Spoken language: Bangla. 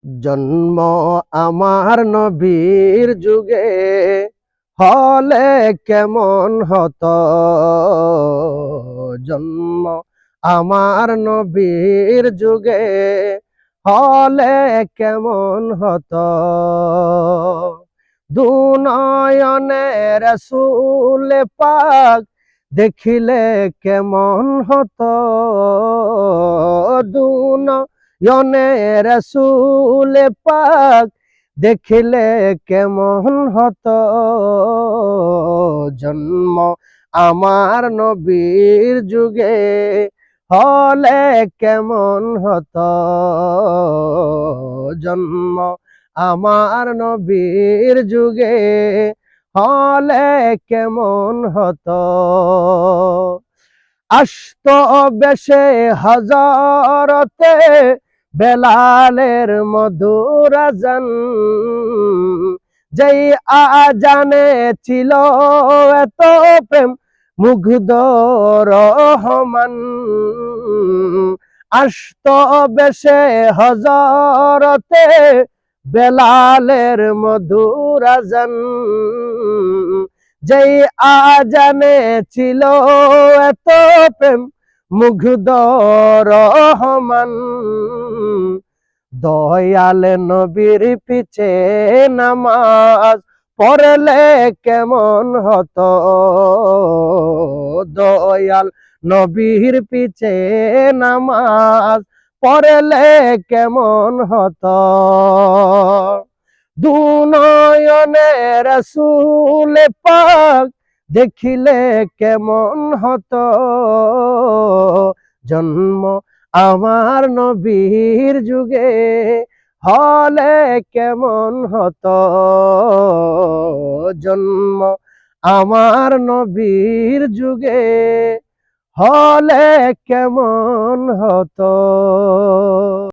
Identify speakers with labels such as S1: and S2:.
S1: জন্ম আমার নবীর যুগে হলে কেমন হতো। জন্ম আমার নবীর যুগে হলে কেমন হতো। দুনয়নে রাসূল পাক দেখিলে কেমন হতো। দুনয়নে রাসূল পাক দেখিলে কেমন হতো। জন্ম আমার নবীর যুগে হলে কেমন হতো। জন্ম আমার নবীর যুগে হলে কেমন হতো। আসত বেশে হযরতে বেলালের মধুর আযান, যেই আজানে ছিল এত প্রেম মুগ্ধ রহমান। আসত বেশে হযরতে বেলালের মধুর আযান, যেই আজানে ছিল এত প্রেম মুগ্ধ রহমান। দয়াল নবীর পিছে নামাজ পড়লে কেমন হতো। দয়াল নবীর পিছে নামাজ পড়লে কেমন হতো। দুনয়নে রাসূল পাক দেখিলে কেমন হতো। জন্ম আমার নবীর যুগে হলে কেমন হতো। জন্ম আমার নবীর যুগে হলে কেমন হতো।